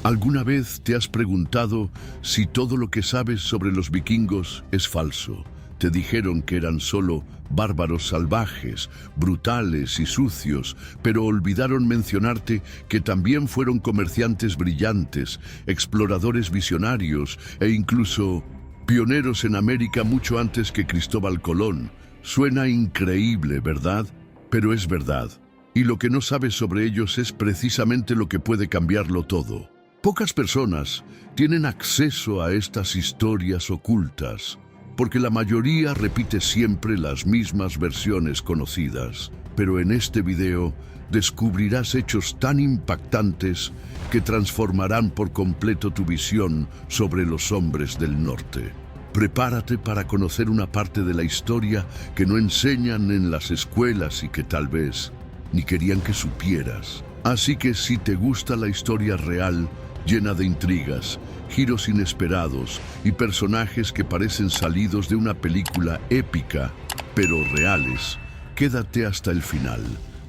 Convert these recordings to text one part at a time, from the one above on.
¿Alguna vez te has preguntado si todo lo que sabes sobre los vikingos es falso? Te dijeron que eran solo bárbaros salvajes, brutales y sucios, pero olvidaron mencionarte que también fueron comerciantes brillantes, exploradores visionarios e incluso pioneros en América mucho antes que Cristóbal Colón. Suena increíble, ¿verdad? Pero es verdad. Y lo que no sabes sobre ellos es precisamente lo que puede cambiarlo todo. Pocas personas tienen acceso a estas historias ocultas, porque la mayoría repite siempre las mismas versiones conocidas. Pero en este video descubrirás hechos tan impactantes que transformarán por completo tu visión sobre los hombres del norte. Prepárate para conocer una parte de la historia que no enseñan en las escuelas y que tal vez ni querían que supieras. Así que si te gusta la historia real, llena de intrigas, giros inesperados y personajes que parecen salidos de una película épica, pero reales, quédate hasta el final,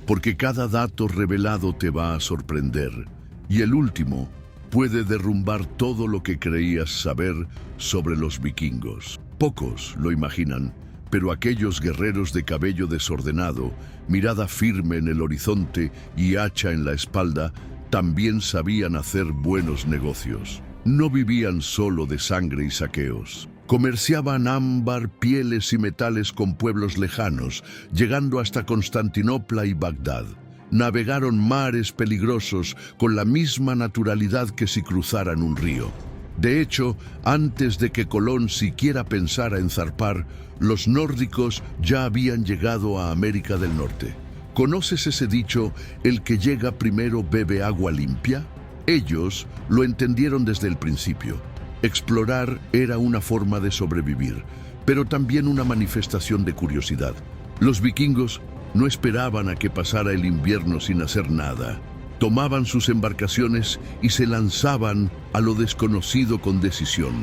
porque cada dato revelado te va a sorprender. Y el último puede derrumbar todo lo que creías saber sobre los vikingos. Pocos lo imaginan, pero aquellos guerreros de cabello desordenado, mirada firme en el horizonte y hacha en la espalda, también sabían hacer buenos negocios. No vivían solo de sangre y saqueos. Comerciaban ámbar, pieles y metales con pueblos lejanos, llegando hasta Constantinopla y Bagdad. Navegaron mares peligrosos con la misma naturalidad que si cruzaran un río. De hecho, antes de que Colón siquiera pensara en zarpar, los nórdicos ya habían llegado a América del Norte. ¿Conoces ese dicho, el que llega primero bebe agua limpia? Ellos lo entendieron desde el principio. Explorar era una forma de sobrevivir, pero también una manifestación de curiosidad. Los vikingos no esperaban a que pasara el invierno sin hacer nada. Tomaban sus embarcaciones y se lanzaban a lo desconocido con decisión.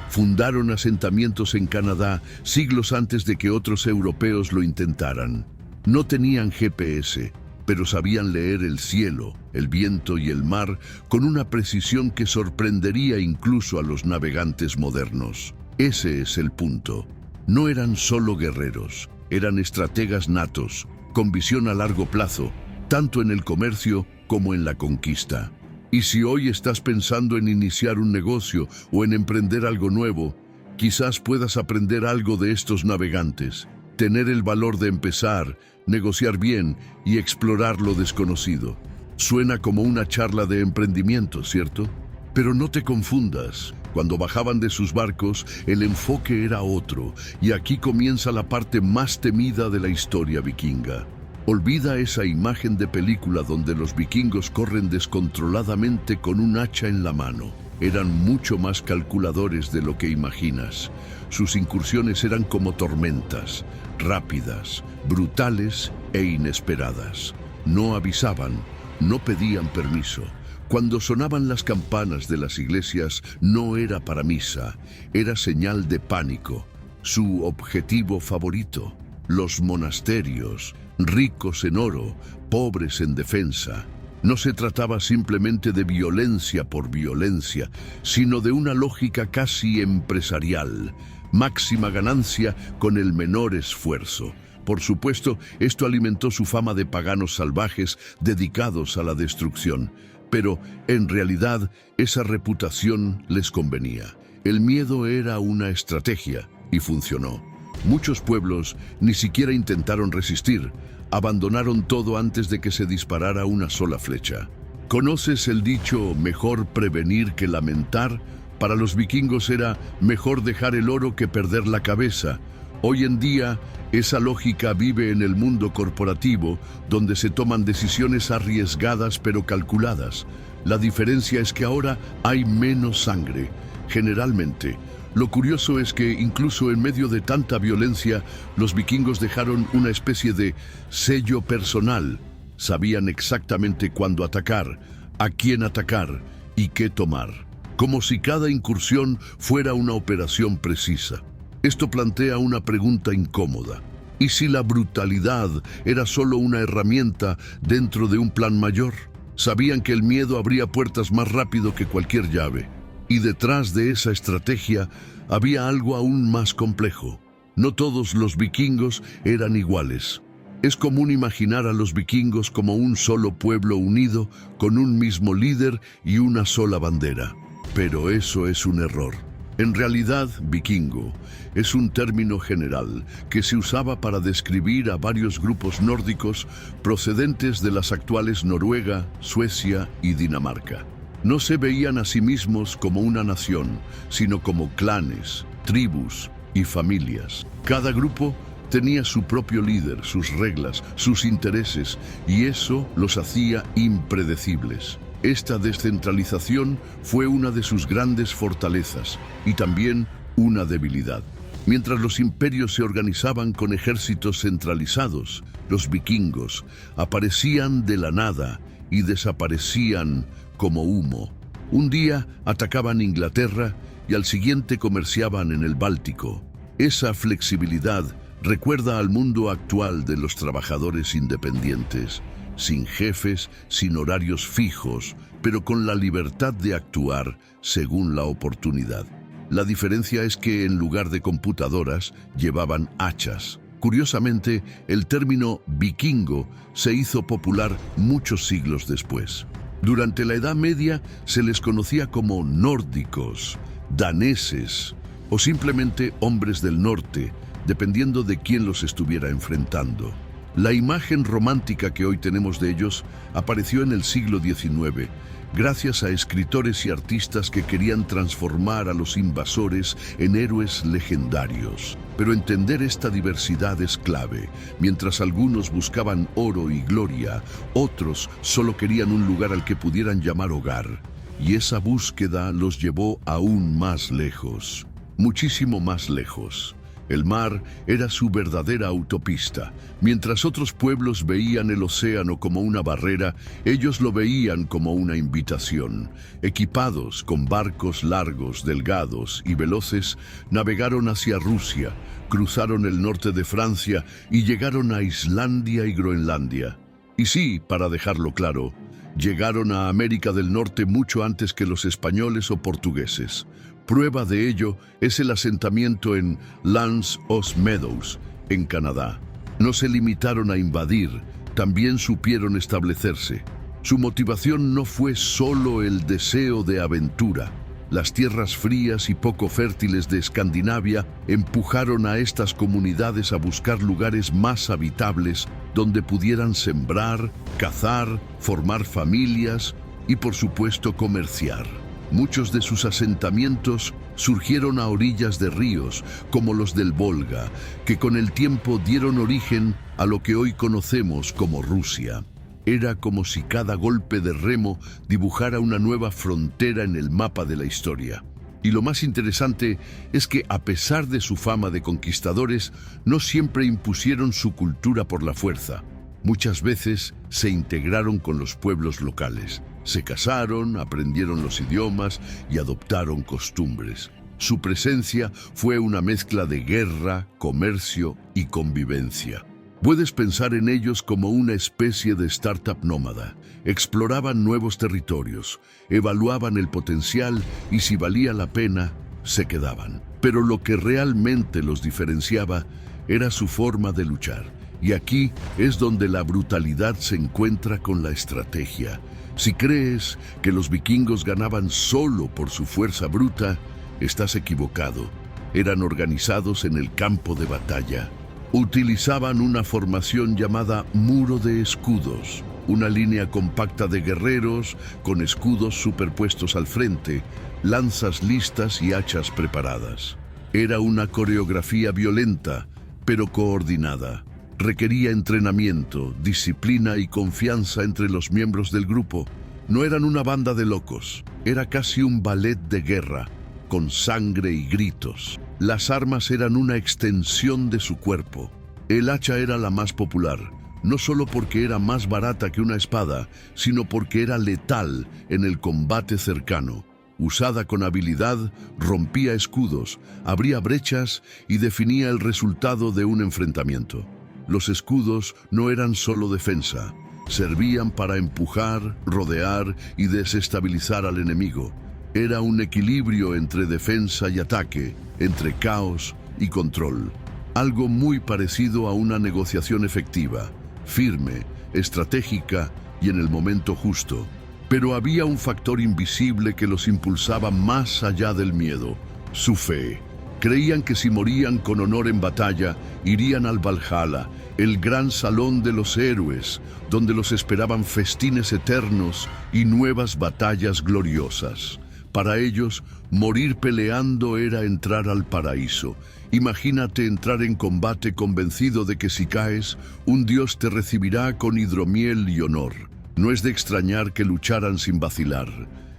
Fundaron asentamientos en Canadá siglos antes de que otros europeos lo intentaran. No tenían GPS, pero sabían leer el cielo, el viento y el mar con una precisión que sorprendería incluso a los navegantes modernos. Ese es el punto. No eran solo guerreros, eran estrategas natos, con visión a largo plazo, tanto en el comercio como en la conquista. Y si hoy estás pensando en iniciar un negocio o en emprender algo nuevo, quizás puedas aprender algo de estos navegantes. Tener el valor de empezar, negociar bien y explorar lo desconocido. Suena como una charla de emprendimiento, ¿cierto? Pero no te confundas. Cuando bajaban de sus barcos, el enfoque era otro, y aquí comienza la parte más temida de la historia vikinga. Olvida esa imagen de película donde los vikingos corren descontroladamente con un hacha en la mano. Eran mucho más calculadores de lo que imaginas. Sus incursiones eran como tormentas, rápidas, brutales e inesperadas. No avisaban, no pedían permiso. Cuando sonaban las campanas de las iglesias, no era para misa, era señal de pánico. Su objetivo favorito, los monasterios, ricos en oro, pobres en defensa. No se trataba simplemente de violencia por violencia, sino de una lógica casi empresarial. Máxima ganancia con el menor esfuerzo. Por supuesto, esto alimentó su fama de paganos salvajes dedicados a la destrucción. Pero, en realidad, esa reputación les convenía. El miedo era una estrategia, y funcionó. Muchos pueblos ni siquiera intentaron resistir. Abandonaron todo antes de que se disparara una sola flecha. ¿Conoces el dicho mejor prevenir que lamentar? Para los vikingos era mejor dejar el oro que perder la cabeza. Hoy en día, esa lógica vive en el mundo corporativo, donde se toman decisiones arriesgadas pero calculadas. La diferencia es que ahora hay menos sangre, generalmente. Lo curioso es que incluso en medio de tanta violencia, los vikingos dejaron una especie de sello personal. Sabían exactamente cuándo atacar, a quién atacar y qué tomar. Como si cada incursión fuera una operación precisa. Esto plantea una pregunta incómoda. ¿Y si la brutalidad era solo una herramienta dentro de un plan mayor? Sabían que el miedo abría puertas más rápido que cualquier llave. Y detrás de esa estrategia había algo aún más complejo. No todos los vikingos eran iguales. Es común imaginar a los vikingos como un solo pueblo unido, con un mismo líder y una sola bandera. Pero eso es un error. En realidad, vikingo es un término general que se usaba para describir a varios grupos nórdicos procedentes de las actuales Noruega, Suecia y Dinamarca. No se veían a sí mismos como una nación, sino como clanes, tribus y familias. Cada grupo tenía su propio líder, sus reglas, sus intereses, y eso los hacía impredecibles. Esta descentralización fue una de sus grandes fortalezas y también una debilidad. Mientras los imperios se organizaban con ejércitos centralizados, los vikingos aparecían de la nada y desaparecían como humo. Un día atacaban Inglaterra y al siguiente comerciaban en el Báltico. Esa flexibilidad recuerda al mundo actual de los trabajadores independientes, sin jefes, sin horarios fijos, pero con la libertad de actuar según la oportunidad. La diferencia es que en lugar de computadoras llevaban hachas. Curiosamente, el término vikingo se hizo popular muchos siglos después. Durante la Edad Media se les conocía como nórdicos, daneses o simplemente hombres del norte, dependiendo de quién los estuviera enfrentando. La imagen romántica que hoy tenemos de ellos apareció en el siglo XIX, gracias a escritores y artistas que querían transformar a los invasores en héroes legendarios. Pero entender esta diversidad es clave. Mientras algunos buscaban oro y gloria, otros solo querían un lugar al que pudieran llamar hogar. Y esa búsqueda los llevó aún más lejos, muchísimo más lejos. El mar era su verdadera autopista. Mientras otros pueblos veían el océano como una barrera, ellos lo veían como una invitación. Equipados con barcos largos, delgados y veloces, navegaron hacia Rusia, cruzaron el norte de Francia y llegaron a Islandia y Groenlandia. Y sí, para dejarlo claro, llegaron a América del Norte mucho antes que los españoles o portugueses. Prueba de ello es el asentamiento en L'Anse aux Meadows, en Canadá. No se limitaron a invadir, también supieron establecerse. Su motivación no fue solo el deseo de aventura. Las tierras frías y poco fértiles de Escandinavia empujaron a estas comunidades a buscar lugares más habitables donde pudieran sembrar, cazar, formar familias y, por supuesto, comerciar. Muchos de sus asentamientos surgieron a orillas de ríos, como los del Volga, que con el tiempo dieron origen a lo que hoy conocemos como Rusia. Era como si cada golpe de remo dibujara una nueva frontera en el mapa de la historia. Y lo más interesante es que, a pesar de su fama de conquistadores, no siempre impusieron su cultura por la fuerza. Muchas veces se integraron con los pueblos locales. Se casaron, aprendieron los idiomas y adoptaron costumbres. Su presencia fue una mezcla de guerra, comercio y convivencia. Puedes pensar en ellos como una especie de startup nómada. Exploraban nuevos territorios, evaluaban el potencial y si valía la pena, se quedaban. Pero lo que realmente los diferenciaba era su forma de luchar. Y aquí es donde la brutalidad se encuentra con la estrategia. Si crees que los vikingos ganaban solo por su fuerza bruta, estás equivocado. Eran organizados en el campo de batalla. Utilizaban una formación llamada muro de escudos, una línea compacta de guerreros con escudos superpuestos al frente, lanzas listas y hachas preparadas. Era una coreografía violenta, pero coordinada. Requería entrenamiento, disciplina y confianza entre los miembros del grupo. No eran una banda de locos, era casi un ballet de guerra, con sangre y gritos. Las armas eran una extensión de su cuerpo. El hacha era la más popular, no solo porque era más barata que una espada, sino porque era letal en el combate cercano. Usada con habilidad, rompía escudos, abría brechas y definía el resultado de un enfrentamiento. Los escudos no eran solo defensa, Servían para empujar, rodear y desestabilizar al enemigo. Era un equilibrio entre defensa y ataque, entre caos y control. Algo muy parecido a una negociación efectiva, firme, estratégica y en el momento justo. Pero había un factor invisible que los impulsaba más allá del miedo: su fe. Creían que si morían con honor en batalla, irían al Valhalla, el gran salón de los héroes, donde los esperaban festines eternos y nuevas batallas gloriosas. Para ellos, morir peleando era entrar al paraíso. Imagínate entrar en combate convencido de que si caes, un dios te recibirá con hidromiel y honor. No es de extrañar que lucharan sin vacilar.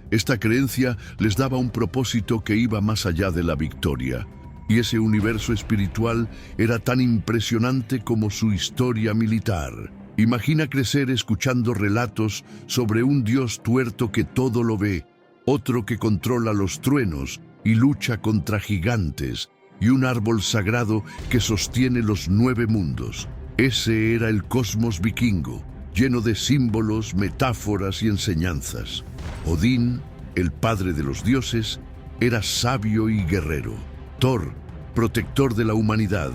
Esta creencia les daba un propósito que iba más allá de la victoria. Y ese universo espiritual era tan impresionante como su historia militar. Imagina crecer escuchando relatos sobre un dios tuerto que todo lo ve, otro que controla los truenos y lucha contra gigantes, y un árbol sagrado que sostiene los 9 mundos. Ese era el cosmos vikingo, lleno de símbolos, metáforas y enseñanzas. Odín, el padre de los dioses, era sabio y guerrero. Thor, protector de la humanidad,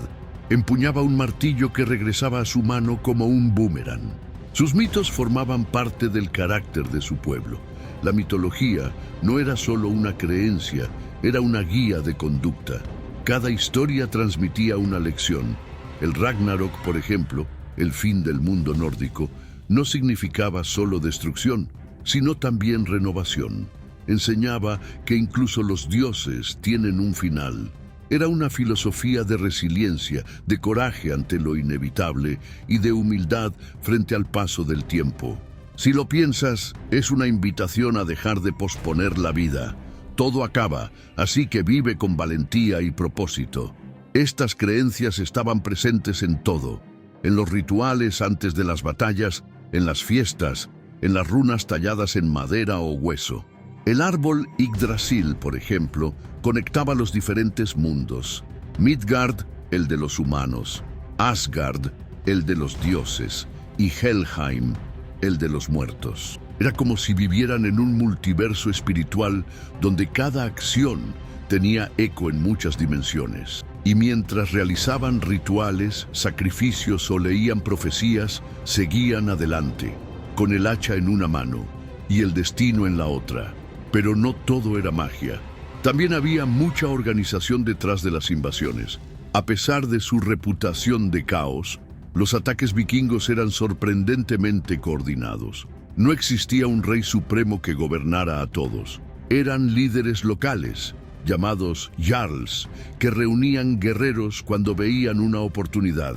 empuñaba un martillo que regresaba a su mano como un boomerang. Sus mitos formaban parte del carácter de su pueblo. La mitología no era solo una creencia, era una guía de conducta. Cada historia transmitía una lección. El Ragnarok, por ejemplo, el fin del mundo nórdico, no significaba solo destrucción, sino también renovación. Enseñaba que incluso los dioses tienen un final. Era una filosofía de resiliencia, de coraje ante lo inevitable y de humildad frente al paso del tiempo. Si lo piensas, es una invitación a dejar de posponer la vida. Todo acaba, así que vive con valentía y propósito. Estas creencias estaban presentes en todo, en los rituales antes de las batallas, en las fiestas, en las runas talladas en madera o hueso. El árbol Yggdrasil, por ejemplo, conectaba los diferentes mundos. Midgard, el de los humanos; Asgard, el de los dioses; y Helheim, el de los muertos. Era como si vivieran en un multiverso espiritual donde cada acción tenía eco en muchas dimensiones. Y mientras realizaban rituales, sacrificios o leían profecías, seguían adelante, con el hacha en una mano y el destino en la otra. Pero no todo era magia. También había mucha organización detrás de las invasiones. A pesar de su reputación de caos, los ataques vikingos eran sorprendentemente coordinados. No existía un rey supremo que gobernara a todos. Eran líderes locales, llamados jarls, que reunían guerreros cuando veían una oportunidad.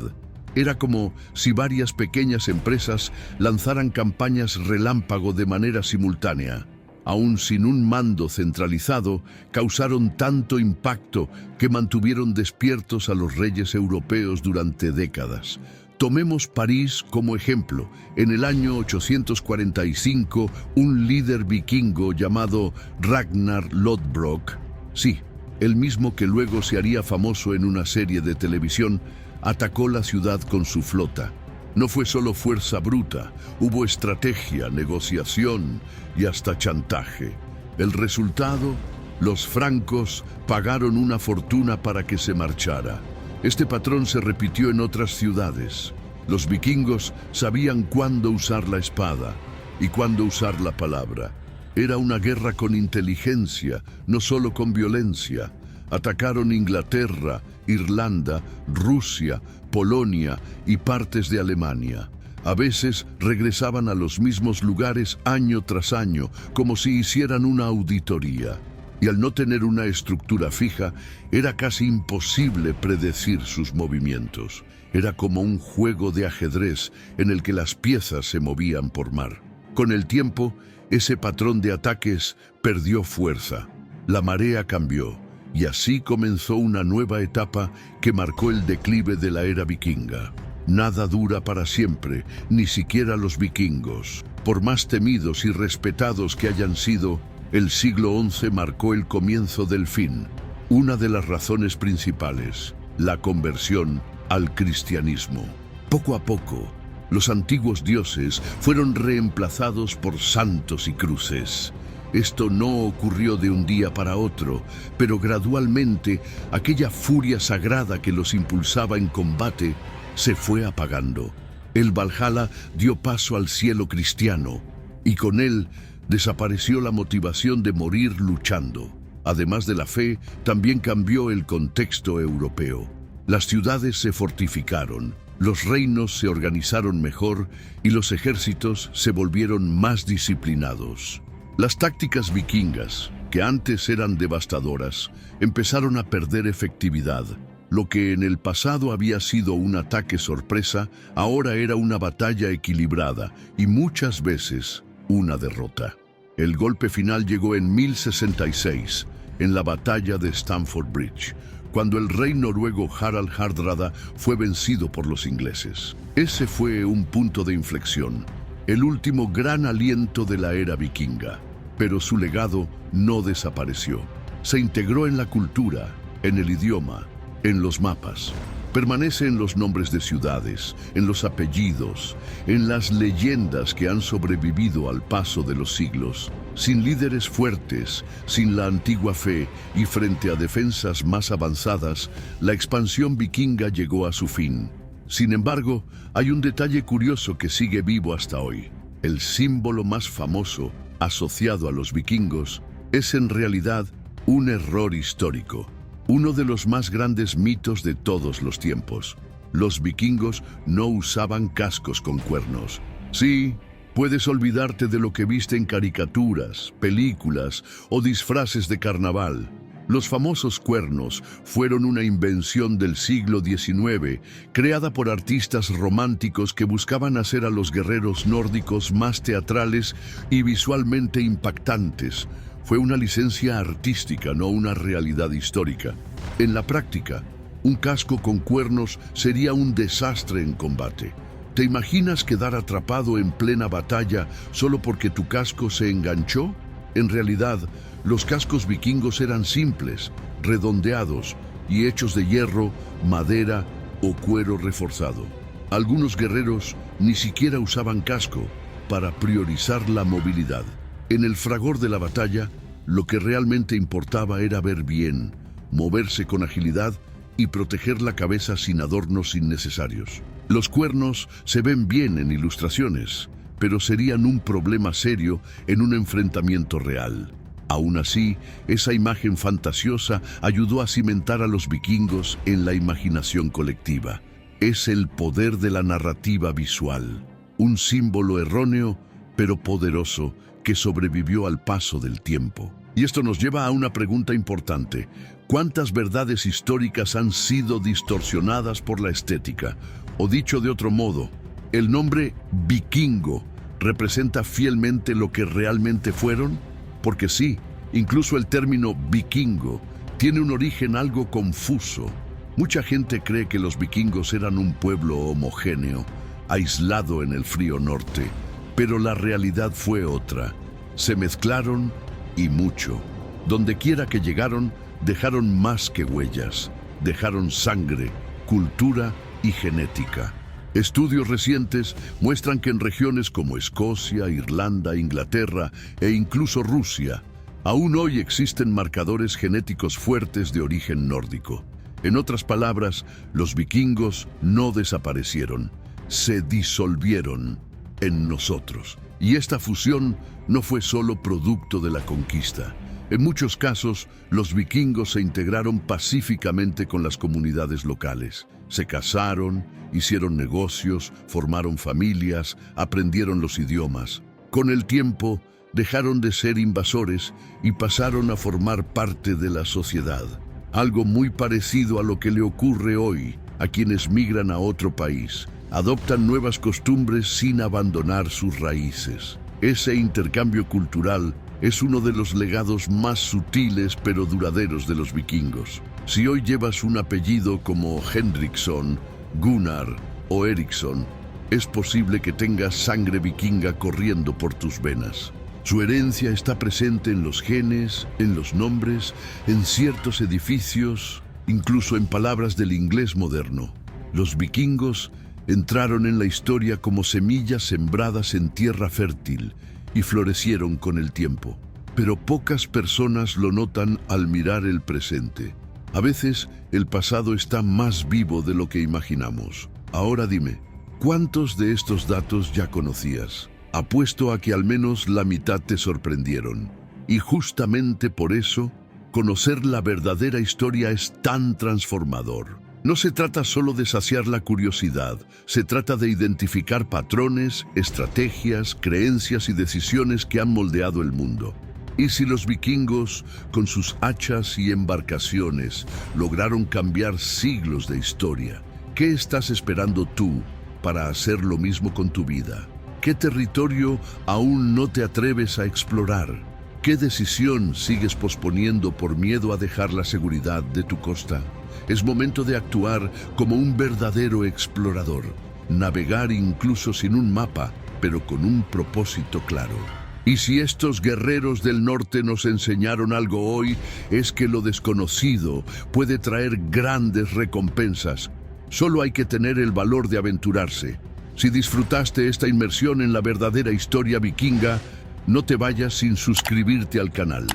Era como si varias pequeñas empresas lanzaran campañas relámpago de manera simultánea. Aún sin un mando centralizado, causaron tanto impacto que mantuvieron despiertos a los reyes europeos durante décadas. Tomemos París como ejemplo. En el año 845, un líder vikingo llamado Ragnar Lodbrok, sí, el mismo que luego se haría famoso en una serie de televisión, atacó la ciudad con su flota. No fue solo fuerza bruta, hubo estrategia, negociación y hasta chantaje. El resultado: los francos pagaron una fortuna para que se marchara. Este patrón se repitió en otras ciudades. Los vikingos sabían cuándo usar la espada y cuándo usar la palabra. Era una guerra con inteligencia, no solo con violencia. Atacaron Inglaterra, Irlanda, Rusia, Polonia y partes de Alemania. A veces regresaban a los mismos lugares año tras año, como si hicieran una auditoría. Y al no tener una estructura fija, era casi imposible predecir sus movimientos. Era como un juego de ajedrez en el que las piezas se movían por mar. Con el tiempo, ese patrón de ataques perdió fuerza. La marea cambió, y así comenzó una nueva etapa que marcó el declive de la era vikinga. Nada dura para siempre, ni siquiera los vikingos. Por más temidos y respetados que hayan sido, el siglo XI marcó el comienzo del fin. Una de las razones principales: la conversión al cristianismo. Poco a poco, Los antiguos dioses fueron reemplazados por santos y cruces. Esto no ocurrió de un día para otro, pero gradualmente aquella furia sagrada que los impulsaba en combate se fue apagando. El Valhalla dio paso al cielo cristiano, y con él desapareció la motivación de morir luchando. Además de la fe, también cambió el contexto europeo. Las ciudades se fortificaron, los reinos se organizaron mejor y los ejércitos se volvieron más disciplinados. Las tácticas vikingas, que antes eran devastadoras, empezaron a perder efectividad. Lo que en el pasado había sido un ataque sorpresa, ahora era una batalla equilibrada y muchas veces una derrota. El golpe final llegó en 1066, en la batalla de Stamford Bridge, cuando el rey noruego Harald Hardrada fue vencido por los ingleses. Ese fue un punto de inflexión, el último gran aliento de la era vikinga. Pero su legado no desapareció. Se integró en la cultura, en el idioma, en los mapas. Permanece en los nombres de ciudades, en los apellidos, en las leyendas que han sobrevivido al paso de los siglos. Sin líderes fuertes, sin la antigua fe y frente a defensas más avanzadas, la expansión vikinga llegó a su fin. Sin embargo, hay un detalle curioso que sigue vivo hasta hoy. El símbolo más famoso asociado a los vikingos es en realidad un error histórico. Uno de los más grandes mitos de todos los tiempos. Los vikingos no usaban cascos con cuernos. Sí, puedes olvidarte de lo que viste en caricaturas, películas o disfraces de carnaval. Los famosos cuernos fueron una invención del siglo XIX, creada por artistas románticos que buscaban hacer a los guerreros nórdicos más teatrales y visualmente impactantes. Fue una licencia artística, no una realidad histórica. En la práctica, un casco con cuernos sería un desastre en combate. ¿Te imaginas quedar atrapado en plena batalla solo porque tu casco se enganchó? En realidad, los cascos vikingos eran simples, redondeados y hechos de hierro, madera o cuero reforzado. Algunos guerreros ni siquiera usaban casco para priorizar la movilidad. En el fragor de la batalla, lo que realmente importaba era ver bien, moverse con agilidad y proteger la cabeza sin adornos innecesarios. Los cuernos se ven bien en ilustraciones, pero serían un problema serio en un enfrentamiento real. Aún así, esa imagen fantasiosa ayudó a cimentar a los vikingos en la imaginación colectiva. Es el poder de la narrativa visual, un símbolo erróneo pero poderoso que sobrevivió al paso del tiempo. Y esto nos lleva a una pregunta importante. ¿Cuántas verdades históricas han sido distorsionadas por la estética? O dicho de otro modo, ¿el nombre vikingo representa fielmente lo que realmente fueron? Porque sí, incluso el término vikingo tiene un origen algo confuso. Mucha gente cree que los vikingos eran un pueblo homogéneo, aislado en el frío norte, pero la realidad fue otra. Se mezclaron y mucho. Donde quiera que llegaron, dejaron más que huellas. Dejaron sangre, cultura y genética. Estudios recientes muestran que en regiones como Escocia, Irlanda, Inglaterra e incluso Rusia, aún hoy existen marcadores genéticos fuertes de origen nórdico. En otras palabras, los vikingos no desaparecieron, se disolvieron en nosotros. Y esta fusión no fue solo producto de la conquista. En muchos casos, los vikingos se integraron pacíficamente con las comunidades locales. Se casaron, hicieron negocios, formaron familias, aprendieron los idiomas. Con el tiempo, dejaron de ser invasores y pasaron a formar parte de la sociedad. Algo muy parecido a lo que le ocurre hoy a quienes migran a otro país. Adoptan nuevas costumbres sin abandonar sus raíces. Ese intercambio cultural es uno de los legados más sutiles pero duraderos de los vikingos. Si hoy llevas un apellido como Henriksson, Gunnar o Eriksson, es posible que tengas sangre vikinga corriendo por tus venas. Su herencia está presente en los genes, en los nombres, en ciertos edificios, incluso en palabras del inglés moderno. Los vikingos Entraron en la historia como semillas sembradas en tierra fértil y florecieron con el tiempo. Pero pocas personas lo notan al mirar el presente. A veces, el pasado está más vivo de lo que imaginamos. Ahora dime, ¿cuántos de estos datos ya conocías? Apuesto a que al menos la mitad te sorprendieron. Y justamente por eso, conocer la verdadera historia es tan transformador. No se trata solo de saciar la curiosidad, se trata de identificar patrones, estrategias, creencias y decisiones que han moldeado el mundo. Y si los vikingos, con sus hachas y embarcaciones, lograron cambiar siglos de historia, ¿qué estás esperando tú para hacer lo mismo con tu vida? ¿Qué territorio aún no te atreves a explorar? ¿Qué decisión sigues posponiendo por miedo a dejar la seguridad de tu costa? Es momento de actuar como un verdadero explorador, navegar incluso sin un mapa, pero con un propósito claro. Y si estos guerreros del norte nos enseñaron algo hoy, es que lo desconocido puede traer grandes recompensas. Solo hay que tener el valor de aventurarse. Si disfrutaste esta inmersión en la verdadera historia vikinga, no te vayas sin suscribirte al canal.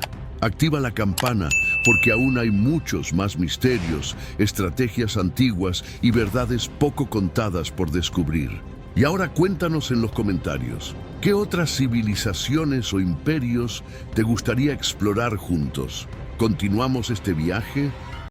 Activa la campana porque aún hay muchos más misterios, estrategias antiguas y verdades poco contadas por descubrir. Y ahora cuéntanos en los comentarios, ¿qué otras civilizaciones o imperios te gustaría explorar juntos? ¿Continuamos este viaje